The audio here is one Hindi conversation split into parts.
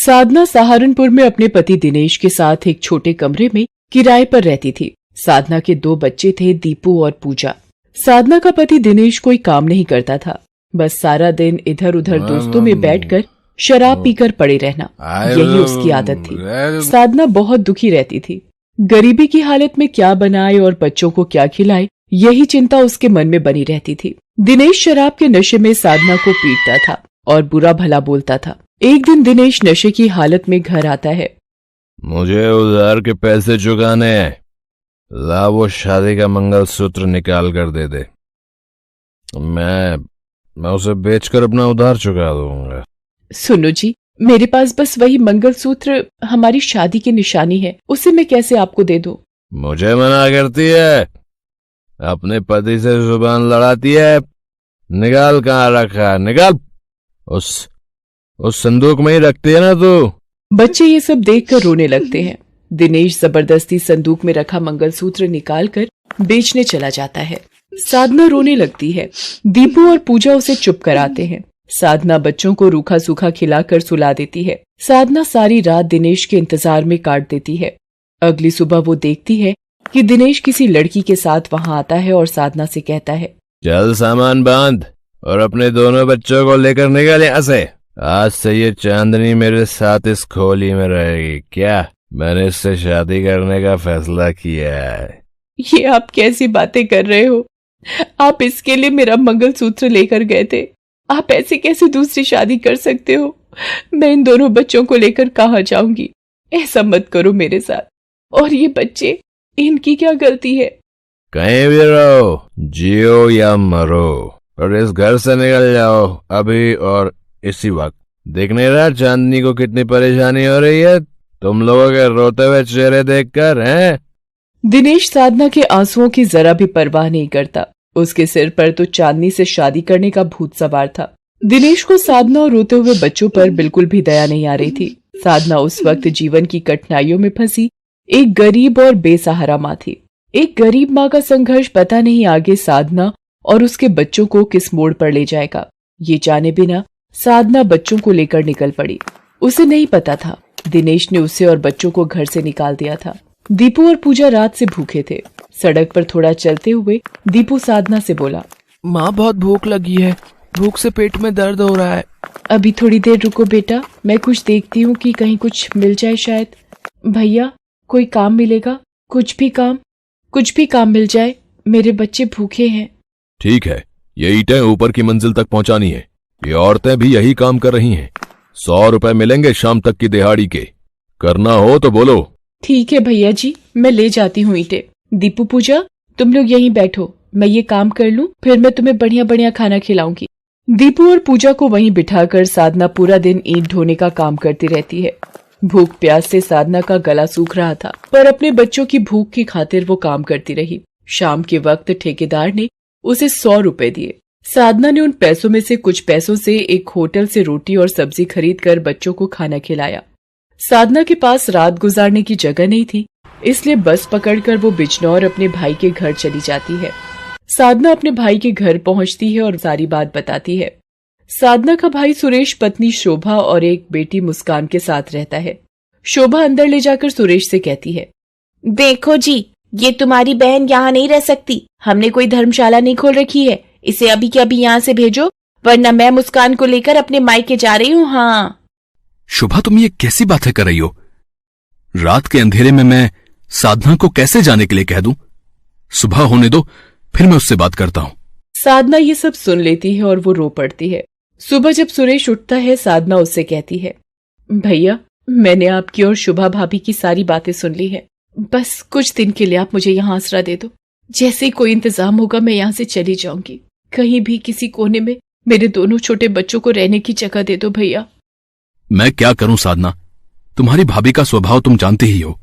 साधना सहारनपुर में अपने पति दिनेश के साथ एक छोटे कमरे में किराए पर रहती थी। साधना के 2 बच्चे थे, दीपू और पूजा। साधना का पति दिनेश कोई काम नहीं करता था, बस सारा दिन इधर उधर दोस्तों में बैठकर शराब पीकर पड़े रहना, यही उसकी आदत थी। साधना बहुत दुखी रहती थी। गरीबी की हालत में क्या बनाए और बच्चों को क्या खिलाए, यही चिंता उसके मन में बनी रहती थी। दिनेश शराब के नशे में साधना को पीटता था और बुरा भला बोलता था। एक दिन दिनेश नशे की हालत में घर आता है। मुझे उधार के पैसे चुकाने हैं, ला वो शादी का मंगलसूत्र निकाल कर दे दे, मैं उसे बेचकर अपना उधार चुका दूंगा। सुनो जी, मेरे पास बस वही मंगलसूत्र हमारी शादी की निशानी है, उसे मैं कैसे आपको दे दूं? मुझे मना करती है, अपने पति से जुबान लड़ाती है। निकाल, कहाँ रखा, निकाल। उस संदूक में ही रखती है ना तू। बच्चे ये सब देखकर रोने लगते हैं। दिनेश जबरदस्ती संदूक में रखा मंगलसूत्र निकालकर बेचने चला जाता है। साधना रोने लगती है। दीपू और पूजा उसे चुप कराते हैं। साधना बच्चों को रूखा सूखा खिलाकर सुला देती है। साधना सारी रात दिनेश के इंतजार में काट देती है। अगली सुबह वो देखती है कि दिनेश किसी लड़की के साथ वहाँ आता है और साधना से कहता है, चल सामान बांध और अपने दोनों बच्चों को लेकर निकल यहाँ से। आज से ये चांदनी मेरे साथ इस खोली में रहेगी। क्या? मैंने इससे शादी करने का फैसला किया है। ये आप कैसी बातें कर रहे हो? आप इसके लिए मेरा मंगलसूत्र लेकर गए थे। आप ऐसे कैसे दूसरी शादी कर सकते हो? मैं इन दोनों बच्चों को लेकर कहाँ जाऊंगी? ऐसा मत करो मेरे साथ। और ये बच्चे, इनकी क्या गलती है? कहीं भी रहो, जियो या मरो, और इस घर से निकल जाओ अभी और इसी वक्त। देख नहीं रहा चांदनी को कितनी परेशानी हो रही है तुम लोगों के रोते हुए चेहरे देखकर, हैं? दिनेश साधना के आंसुओं की जरा भी परवाह नहीं करता। उसके सिर पर तो चांदनी से शादी करने का भूत सवार था। दिनेश को साधना और रोते हुए बच्चों पर बिल्कुल भी दया नहीं आ रही थी। साधना उस वक्त जीवन की कठिनाइयों में फंसी एक गरीब और बेसहारा माँ थी। एक गरीब माँ का संघर्ष पता नहीं आगे साधना और उसके बच्चों को किस मोड़ पर ले जाएगा। ये जाने बिना साधना बच्चों को लेकर निकल पड़ी। उसे नहीं पता था दिनेश ने उसे और बच्चों को घर से निकाल दिया था। दीपू और पूजा रात से भूखे थे। सड़क पर थोड़ा चलते हुए दीपू साधना से बोला, माँ बहुत भूख लगी है, भूख से पेट में दर्द हो रहा है। अभी थोड़ी देर रुको बेटा, मैं कुछ देखती हूँ कि कहीं कुछ मिल जाए शायद। भैया, कोई काम मिलेगा? कुछ भी काम मिल जाए, मेरे बच्चे भूखे हैं। ठीक है, ये ईंटें ऊपर की मंजिल तक पहुंचानी है। ये औरतें भी यही काम कर रही हैं। 100 रुपए मिलेंगे शाम तक की दिहाड़ी के। करना हो तो बोलो। ठीक है भैया जी, मैं ले जाती हूँ ईंटें। दीपू, पूजा, तुम लोग यहीं बैठो, मैं ये काम कर लूँ, फिर मैं तुम्हें बढ़िया बढ़िया खाना खिलाऊंगी। दीपू और पूजा को वहीं बिठाकर साधना पूरा दिन ईंट ढोने का काम करती रहती है। भूख प्यास से साधना का गला सूख रहा था, पर अपने बच्चों की भूख की खातिर वो काम करती रही। शाम के वक्त ठेकेदार ने उसे 100 रुपए दिए। साधना ने उन पैसों में से कुछ पैसों से एक होटल से रोटी और सब्जी खरीद कर बच्चों को खाना खिलाया। साधना के पास रात गुजारने की जगह नहीं थी, इसलिए बस पकड़कर वो बिजनौर अपने भाई के घर चली जाती है। साधना अपने भाई के घर पहुंचती है और सारी बात बताती है। साधना का भाई सुरेश पत्नी शोभा और एक बेटी मुस्कान के साथ रहता है। शोभा अंदर ले जाकर सुरेश से कहती है, देखो जी, ये तुम्हारी बहन यहाँ नहीं रह सकती। हमने कोई धर्मशाला नहीं खोल रखी है। इसे अभी के अभी यहाँ से भेजो, वरना मैं मुस्कान को लेकर अपने मायके जा रही हूँ। हाँ शोभा, तुम ये कैसी बातें कर रही हो? रात के अंधेरे में मैं साधना को कैसे जाने के लिए कह दूं? सुबह होने दो, फिर मैं उससे बात करता हूँ। साधना ये सब सुन लेती है और वो रो पड़ती है। सुबह जब सुरेश उठता है, साधना उससे कहती है, भैया, मैंने आपकी और शुभा भाभी की सारी बातें सुन ली है। बस कुछ दिन के लिए आप मुझे यहाँ आसरा दे दो। जैसे ही कोई इंतजाम होगा मैं यहाँ से चली जाऊंगी। कहीं भी किसी कोने में मेरे दोनों छोटे बच्चों को रहने की जगह दे दो भैया। मैं क्या करूं साधना, तुम्हारी भाभी का स्वभाव तुम जानते ही हो।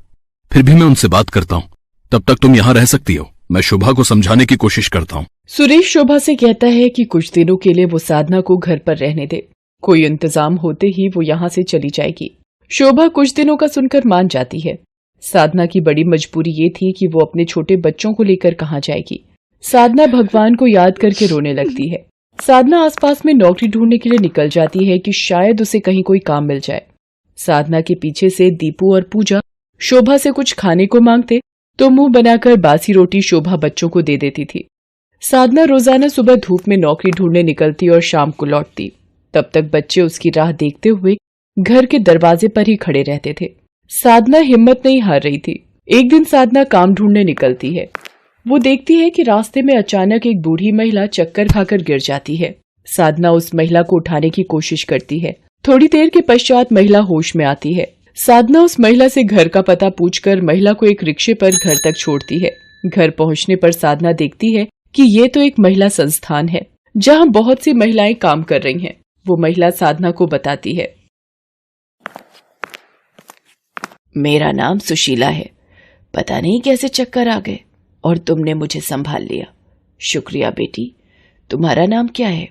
फिर भी मैं उनसे बात करता हूँ, तब तक तुम यहाँ रह सकती हो। मैं शोभा को समझाने की कोशिश करता हूँ। सुरेश शोभा से कहता है कि कुछ दिनों के लिए वो साधना को घर पर रहने दे। कोई इंतजाम होते ही वो यहाँ से चली जाएगी। शोभा कुछ दिनों का सुनकर मान जाती है। साधना की बड़ी मजबूरी ये थी कि वो अपने छोटे बच्चों को लेकर कहाँ जाएगी। साधना भगवान को याद करके रोने लगती है। साधना आसपास में नौकरी ढूंढने के लिए निकल जाती है कि शायद उसे कहीं कोई काम मिल जाए। साधना के पीछे से दीपू और पूजा शोभा से कुछ खाने को मांगते तो मुंह बनाकर बासी रोटी शोभा बच्चों को दे देती थी। साधना रोजाना सुबह धूप में नौकरी ढूंढने निकलती और शाम को लौटती। तब तक बच्चे उसकी राह देखते हुए घर के दरवाजे पर ही खड़े रहते थे। साधना हिम्मत नहीं हार रही थी। एक दिन साधना काम ढूंढने निकलती है। वो देखती है कि रास्ते में अचानक एक बूढ़ी महिला चक्कर खाकर गिर जाती है। साधना उस महिला को उठाने की कोशिश करती है। थोड़ी देर के पश्चात महिला होश में आती है। साधना उस महिला से घर का पता पूछकर महिला को एक रिक्शे पर घर तक छोड़ती है। घर पहुंचने पर साधना देखती है कि ये तो एक महिला संस्थान है जहां बहुत सी महिलाएं काम कर रही हैं। वो महिला साधना को बताती है, मेरा नाम सुशीला है। पता नहीं कैसे चक्कर आ गए और तुमने मुझे संभाल लिया। शुक्रिया बेटी। तुम्हारा नाम क्या है?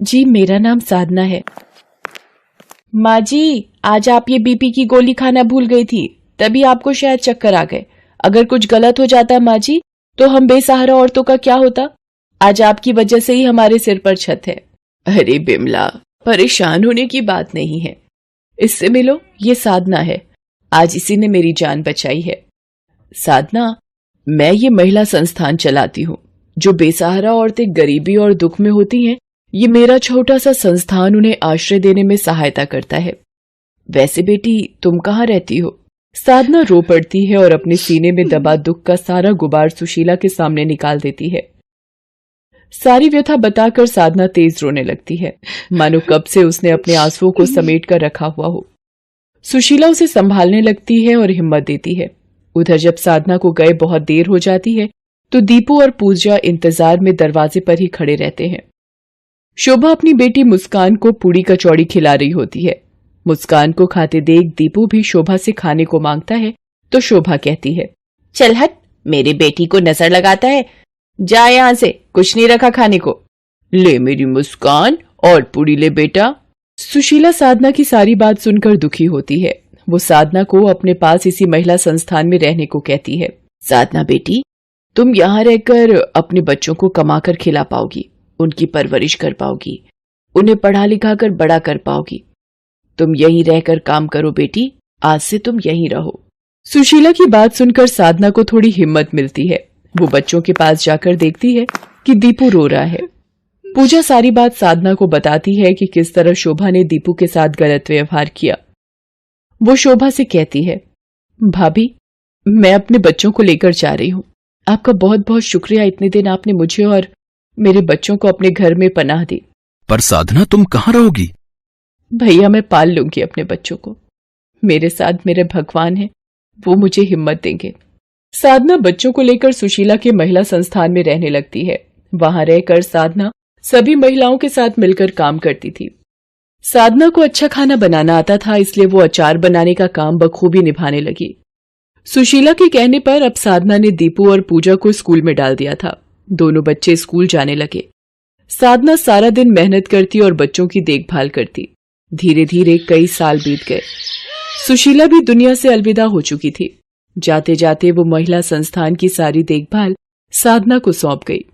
जी मेरा नाम साधना है। माँ जी, आज आप ये बीपी की गोली खाना भूल गई थी, तभी आपको शायद चक्कर आ गए। अगर कुछ गलत हो जाता माँ जी तो हम बेसहारा औरतों का क्या होता? आज आपकी वजह से ही हमारे सिर पर छत है। अरे बिमला, परेशान होने की बात नहीं है। इससे मिलो, ये साधना है। आज इसी ने मेरी जान बचाई है। साधना, मैं ये महिला संस्थान चलाती हूँ। जो बेसहारा औरतें गरीबी और दुख में होती हैं, ये मेरा छोटा सा संस्थान उन्हें आश्रय देने में सहायता करता है। वैसे बेटी, तुम कहाँ रहती हो? साधना रो पड़ती है और अपने सीने में दबा दुख का सारा गुबार सुशीला के सामने निकाल देती है। सारी व्यथा बताकर साधना तेज रोने लगती है, मानो कब से उसने अपने आंसुओं को समेट कर रखा हुआ हो। सुशीला उसे संभालने लगती है और हिम्मत देती है। उधर जब साधना को गए बहुत देर हो जाती है तो दीपू और पूजा इंतजार में दरवाजे पर ही खड़े रहते हैं। शोभा अपनी बेटी मुस्कान को पूड़ी कचौड़ी खिला रही होती है। मुस्कान को खाते देख दीपू भी शोभा से खाने को मांगता है तो शोभा कहती है, चल हट, मेरी बेटी को नजर लगाता है। जा यहाँ से, कुछ नहीं रखा खाने को। ले मेरी मुस्कान और पूड़ी ले बेटा। सुशीला साधना की सारी बात सुनकर दुखी होती है। वो साधना को अपने पास इसी महिला संस्थान में रहने को कहती है। साधना बेटी, तुम यहाँ रहकर अपने बच्चों को कमाकर खिला पाओगी, उनकी परवरिश कर पाओगी, उन्हें पढ़ा लिखा कर बड़ा कर पाओगी। तुम यहीं रहकर काम करो बेटी, आज से तुम यहीं रहो। सुशीला की बात सुनकर साधना को थोड़ी हिम्मत मिलती है। वो बच्चों के पास जाकर देखती है कि दीपू रो रहा है। पूजा सारी बात साधना को बताती है कि किस तरह शोभा ने दीपू के साथ गलत व्यवहार किया। वो शोभा से कहती है, भाभी, मैं अपने बच्चों को लेकर जा रही हूँ। आपका बहुत बहुत शुक्रिया, इतने दिन आपने मुझे और मेरे बच्चों को अपने घर में पनाह दी। पर साधना, तुम कहाँ रहोगी? भैया, मैं पाल लूंगी अपने बच्चों को। मेरे साथ मेरे भगवान हैं, वो मुझे हिम्मत देंगे। साधना बच्चों को लेकर सुशीला के महिला संस्थान में रहने लगती है। वहां रहकर साधना सभी महिलाओं के साथ मिलकर काम करती थी। साधना को अच्छा खाना बनाना आता था, इसलिए वो अचार बनाने का काम बखूबी निभाने लगी। सुशीला के कहने पर अब साधना ने दीपू और पूजा को स्कूल में डाल दिया था। दोनों बच्चे स्कूल जाने लगे। साधना सारा दिन मेहनत करती और बच्चों की देखभाल करती। धीरे धीरे कई साल बीत गए। सुशीला भी दुनिया से अलविदा हो चुकी थी। जाते जाते वो महिला संस्थान की सारी देखभाल साधना को सौंप गई।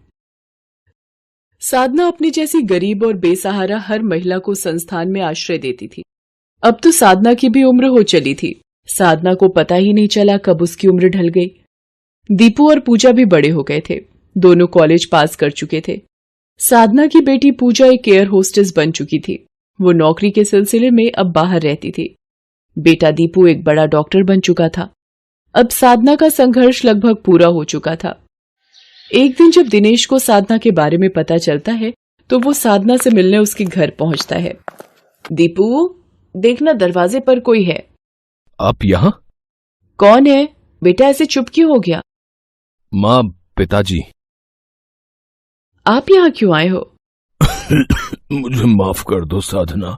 साधना अपनी जैसी गरीब और बेसहारा हर महिला को संस्थान में आश्रय देती थी। अब तो साधना की भी उम्र हो चली थी। साधना को पता ही नहीं चला कब उसकी उम्र ढल गई। दीपू और पूजा भी बड़े हो गए थे। दोनों कॉलेज पास कर चुके थे। साधना की बेटी पूजा एक एयर होस्टेस बन चुकी थी। वो नौकरी के सिलसिले में अब बाहर रहती थी। बेटा दीपू एक बड़ा डॉक्टर बन चुका था। अब साधना का संघर्ष लगभग पूरा हो चुका था। एक दिन जब दिनेश को साधना के बारे में पता चलता है तो वो साधना से मिलने उसके घर पहुंचता है। दीपू, देखना दरवाजे पर कोई है। आप यहाँ? कौन है बेटा, ऐसे चुप क्यों हो गया? माँ, पिताजी। आप यहाँ क्यों आए हो? मुझे माफ कर दो साधना।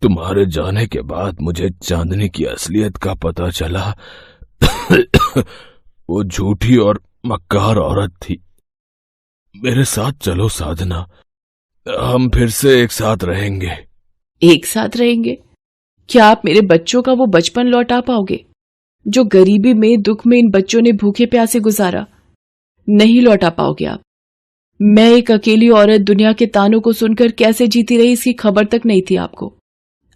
तुम्हारे जाने के बाद मुझे चांदनी की असलियत का पता चला। वो झूठी और मक्कार औरत थी। मेरे साथ चलो साधना, हम फिर से एक साथ रहेंगे। एक साथ रहेंगे? क्या आप मेरे बच्चों का वो बचपन लौटा पाओगे जो गरीबी में, दुख में इन बच्चों ने भूखे प्यासे गुजारा? नहीं लौटा पाओगे आप। मैं एक अकेली औरत दुनिया के तानों को सुनकर कैसे जीती रही, इसकी खबर तक नहीं थी आपको।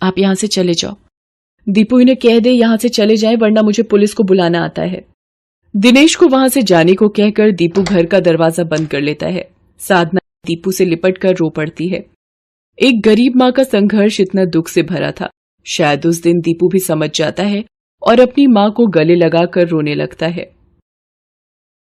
आप यहां से चले जाओ। दीपू इन्हें कह दे यहाँ से चले जाएं वरना मुझे पुलिस को बुलाना आता है। दिनेश को वहां से जाने को कहकर दीपू घर का दरवाजा बंद कर लेता है। साधना दीपू से लिपट कर रो पड़ती है। एक गरीब माँ का संघर्ष इतना दुख से भरा था। शायद उस दिन दीपू भी समझ जाता है और अपनी माँ को गले लगाकर रोने लगता है।